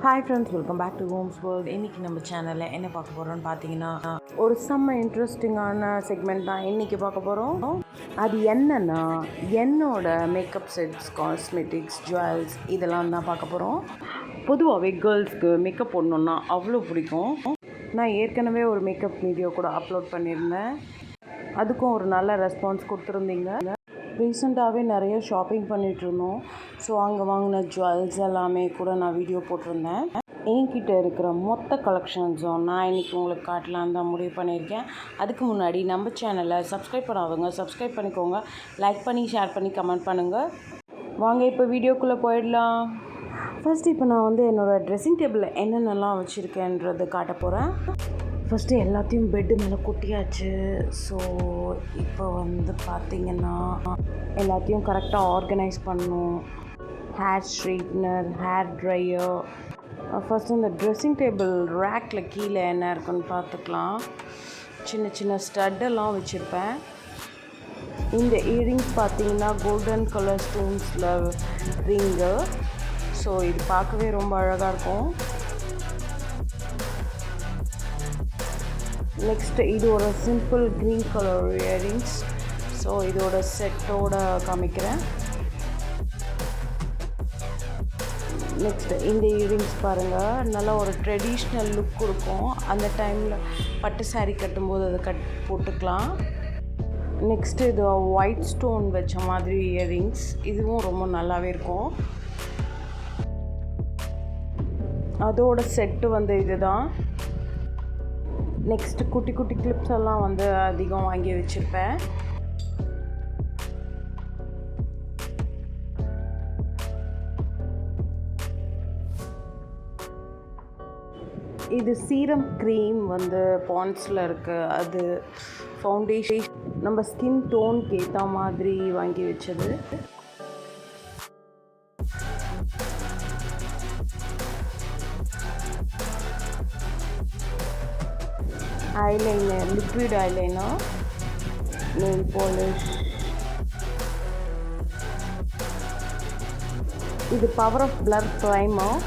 Hi friends, welcome back to homes world. இன்றைக்கி நம்ம சேனலில் என்ன பார்க்க போகிறோன்னு பார்த்தீங்கன்னா, ஒரு செம்ம இன்ட்ரெஸ்டிங்கான செக்மெண்ட் தான் இன்றைக்கி பார்க்க போகிறோம். அது என்னென்னா, என்னோட மேக்கப் செட்ஸ், காஸ்மெட்டிக்ஸ், ஜுவல்ஸ் இதெல்லாம் தான் பார்க்க போகிறோம். பொதுவாகவே கேர்ள்ஸ்க்கு மேக்கப் போடணுன்னா அவ்வளோ பிடிக்கும். நான் ஏற்கனவே ஒரு மேக்கப் வீடியோ கூட அப்லோட் பண்ணியிருந்தேன். அதுக்கும் ஒரு நல்ல ரெஸ்பான்ஸ் கொடுத்துருந்தீங்க. ரீசெண்டாகவே நிறைய ஷாப்பிங் பண்ணிகிட்ருந்தோம். ஸோ அங்கே வாங்கின ஜுவல்ஸ் எல்லாமே கூட நான் வீடியோ போட்டிருந்தேன். என்கிட்ட இருக்கிற மொத்த கலெக்ஷன்ஸும் நான் இன்றைக்கி உங்களுக்கு காட்டலான்னு தான் முடிவு பண்ணியிருக்கேன். அதுக்கு முன்னாடி நம்ம சேனலை சப்ஸ்கிரைப் பண்ணாதவங்க சப்ஸ்கிரைப் பண்ணிக்கோங்க. லைக் பண்ணி, ஷேர் பண்ணி, கமெண்ட் பண்ணுங்கள். வாங்க இப்போ வீடியோக்குள்ளே போயிடலாம். ஃபஸ்ட்டு இப்போ நான் என்னோடய ட்ரெஸ்ஸிங் டேபிளில் என்னென்னலாம் வச்சுருக்கேன்றது காட்ட போகிறேன். ஃபஸ்ட்டு எல்லாத்தையும் பெட்டு மேலே கொட்டியாச்சு. ஸோ இப்போ பார்த்திங்கன்னா எல்லாத்தையும் கரெக்டாக ஆர்கனைஸ் பண்ணணும். Hair straightener, hair dryer. First இந்த ட்ரெஸ்ஸிங் டேபிள் ரேக்கில் கீழே என்ன இருக்குன்னு பார்த்துக்கலாம். சின்ன சின்ன ஸ்டட்டெல்லாம் வச்சுருப்பேன். இந்த இயரிங்ஸ் பார்த்திங்கன்னா கோல்டன் கலர் ஸ்டோன்ஸில் ரிங்கு. ஸோ இது பார்க்கவே ரொம்ப அழகாக இருக்கும். நெக்ஸ்ட்டு இது ஒரு simple green colour earrings. So இதோட செட்டோட காமிக்கிறேன். நெக்ஸ்ட்டு இந்த இயரிங்ஸ் பாருங்கள், நல்லா ஒரு ட்ரெடிஷ்னல் லுக் கொடுக்கும். அந்த டைமில் பட்டு சாரீ கட்டும்போது அதை போட்டுக்கலாம். நெக்ஸ்ட்டு இது ஒயிட் ஸ்டோன் வச்ச மாதிரி இயரிங்ஸ். இதுவும் ரொம்ப நல்லாவே இருக்கும். அதோட செட்டு இதுதான். நெக்ஸ்ட்டு குட்டி குட்டி கிளிப்ஸ் எல்லாம் அதிகம் வாங்கி வச்சுருப்பேன். இது சீரம் க்ரீம் பாண்ட்ஸில் இருக்குது. அது ஃபவுண்டேஷன் நம்ம ஸ்கின் டோனுக்கு ஏற்ற மாதிரி வாங்கி வச்சது. Eyeliner, liquid eyeliner, nail polish. இது power of blur primer.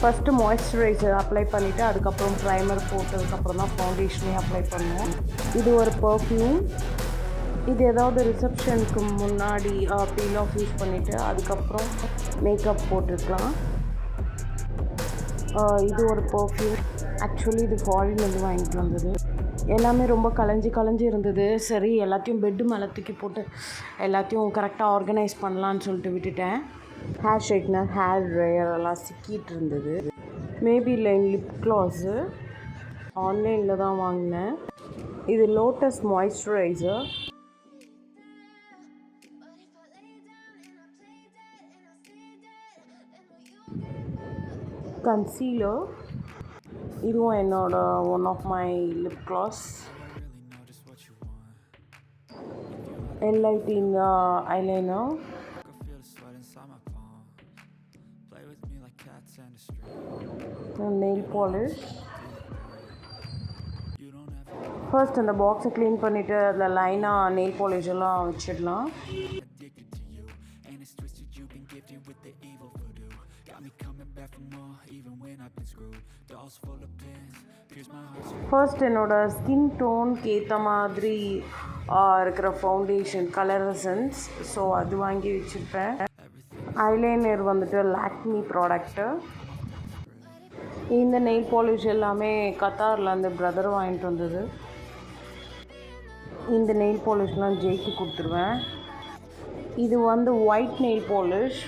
First moisturiser apply பண்ணிவிட்டு அதுக்கப்புறம் ப்ரைமர் போட்டதுக்கப்புறம் தான் ஃபவுண்டேஷனே அப்ளை பண்ணுவோம். இது ஒரு பர்ஃப்யூம். இது ஏதாவது ரிசப்ஷனுக்கு முன்னாடி பீல் ஆஃப் யூஸ் பண்ணிவிட்டு அதுக்கப்புறம் மேக்கப் போட்டுருக்கலாம். இது ஒரு பர்ஃப்யூம். ஆக்சுவலி இது ஃபாரின்லேருந்து வாங்கிட்டு வந்தது. எல்லாமே ரொம்ப கலைஞ்சி இருந்தது. சரி, எல்லாத்தையும் பெட்டு மேலே தூக்கி போட்டு எல்லாத்தையும் கரெக்டாக ஆர்கனைஸ் பண்ணலான்னு சொல்லிட்டு விட்டுட்டேன். ஹேர் ஸ்ட்ரைட்னர், ஹேர் ட்ரையர் எல்லாம் சிக்கிட்டு இருந்தது. மேபி லைன் லிப் க்ளாஸு ஆன்லைனில் தான் வாங்கினேன். இது லோட்டஸ் மாய்ஸ்சரைசர். கன்சீலர். இதுவும் என்னோட one of my lip gloss. என்லைட்டிங் ஐலைனர். Nail polish. ஃபர்ஸ்ட் அந்த பாக்ஸை க்ளீன் பண்ணிவிட்டு அதில் லைனாக நெயில் பாலிஷ் எல்லாம் வச்சிடலாம். ஃபர்ஸ்ட் என்னோடய ஸ்கின் டோனுக்கு ஏற்ற மாதிரி இருக்கிற ஃபவுண்டேஷன் கலர் எசன்ஸ். ஸோ அது வாங்கி வச்சுருப்பேன். Eyeliner Lakme product. இந்த நெயில் பாலிஷ் எல்லாமே கத்தாரில் அந்த பிரதர் வாங்கிட்டு வந்தது. இந்த நெயில் பாலிஷ்லாம் ஜெயிக்கு கொடுத்துருவேன். இது white nail polish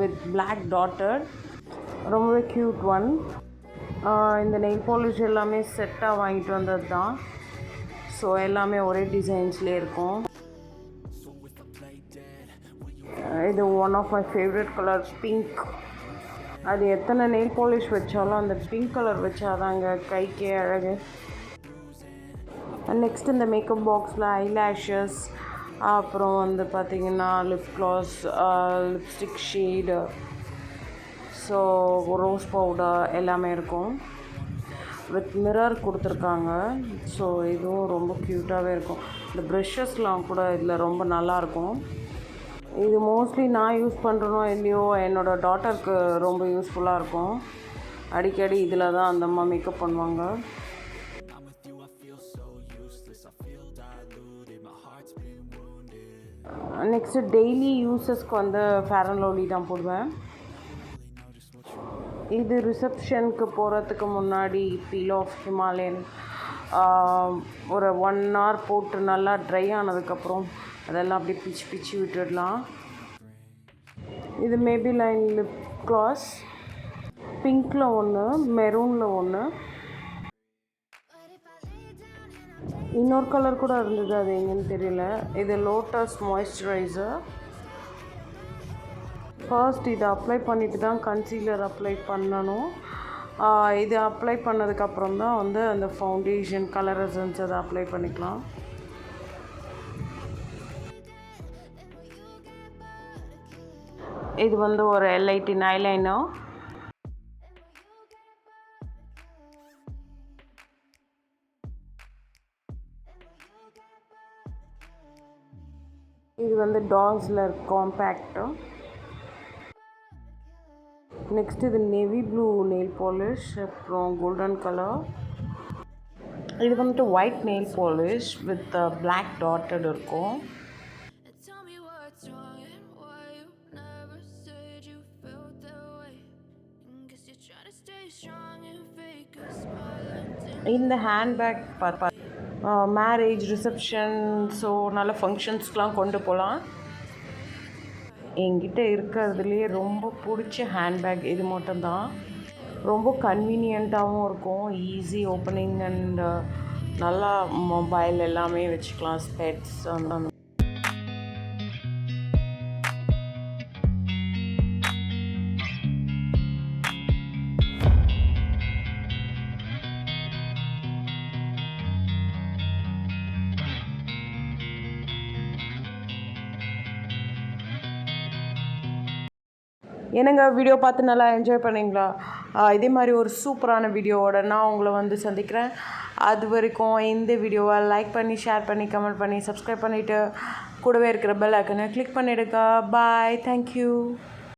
with black dotted. ரொம்பவே க்யூட் ஒன். இந்த நெயில் பாலிஷ் எல்லாமே செட்டாக வாங்கிட்டு வந்தது தான். ஸோ எல்லாமே ஒரே டிசைன்ஸ்லேயே இருக்கும். இது one of my favourite colour pink. அது எத்தனை நெயில் பாலிஷ் வச்சாலும் அந்த பிங்க் கலர் வச்சாதாங்க கைக்கே அழகு. நெக்ஸ்ட் இந்த மேக்கப் பாக்ஸில் ஐலேஷஸ், அப்புறம் பார்த்திங்கன்னா lip class, lipstick shade, so rose powder எல்லாமே இருக்கும். வித் மிரர் கொடுத்துருக்காங்க. ஸோ இதுவும் ரொம்ப க்யூட்டாகவே இருக்கும். இந்த ப்ரெஷ்ஷஸ்லாம் கூட இதில் ரொம்ப நல்லாயிருக்கும். இது மோஸ்ட்லி நான் யூஸ் பண்ணுறனோ இல்லையோ என்னோடய டாட்டருக்கு ரொம்ப யூஸ்ஃபுல்லாக இருக்கும். அடிக்கடி இதில் தான் அந்த அம்மா மேக்கப் பண்ணுவாங்க. நெக்ஸ்ட்டு டெய்லி யூஸஸ்க்கு வந்து ஃபேர் அண்ட் லவ்லி தான் போடுவேன். இது ரிசப்ஷனுக்கு போகிறதுக்கு முன்னாடி பீல் ஆஃப் ஹிமாலயன் ஒரு 1 hour போட்டு நல்லா ட்ரை ஆனதுக்கப்புறம் அதெல்லாம் அப்படியே பிச்சு பிச்சு விட்டுடலாம். இது மேபிலைன் லிப் க்ளாஸ், பிங்க்கில் ஒன்று, மெரூனில் ஒன்று, இன்னொரு கலர் கூட இருந்தது, அது எங்கன்னு தெரியல. இது லோட்டஸ் மாய்ஸ்சரைசர். ஃபர்ஸ்ட் இதை அப்ளை பண்ணிவிட்டு தான் கன்சீலர் அப்ளை பண்ணணும். இது அப்ளை பண்ணதுக்கப்புறம் தான் வந்து அந்த ஃபவுண்டேஷன் கலர் எசன்ஸ் அதை அப்ளை பண்ணிக்கலாம். இது வந்து ஒரு L18 ஐலைனர். இது வந்து டாக்ஸில் காம்பேக்டு. நெக்ஸ்ட் இது நேவி ப்ளூ நெயில் பாலிஷ், அப்புறம் கோல்டன் கலர். இது வந்துட்டு white nail polish with black dotted இருக்கும். இந்த ஹேண்ட்பேக் மேரேஜ், ரிசப்ஷன், ஸோ நல்ல ஃபங்க்ஷன்ஸ்க்கெலாம் கொண்டு போகலாம். என்கிட்ட இருக்கிறதுலேயே ரொம்ப பிடிச்ச ஹேண்ட்பேக் இது மட்டும்தான். ரொம்ப கன்வீனியண்ட்டாகவும் இருக்கும், ஈஸி ஓப்பனிங் அண்ட் நல்லா மொபைல் எல்லாமே வச்சுக்கலாம், ஸ்பெட்ஸ் அந்த. என்னங்க வீடியோ பார்த்து நல்லா என்ஜாய் பண்ணிங்களா? இதே மாதிரி ஒரு சூப்பரான வீடியோவோட நான் உங்களை வந்து சந்திக்கிறேன். அது வரைக்கும் இந்த வீடியோவை லைக் பண்ணி, ஷேர் பண்ணி, கமெண்ட் பண்ணி, சப்ஸ்கிரைப் பண்ணிவிட்டு கூடவே இருக்கிற பெல் ஐக்கனை கிளிக் பண்ணிவிடுங்க. பாய், தேங்க்யூ.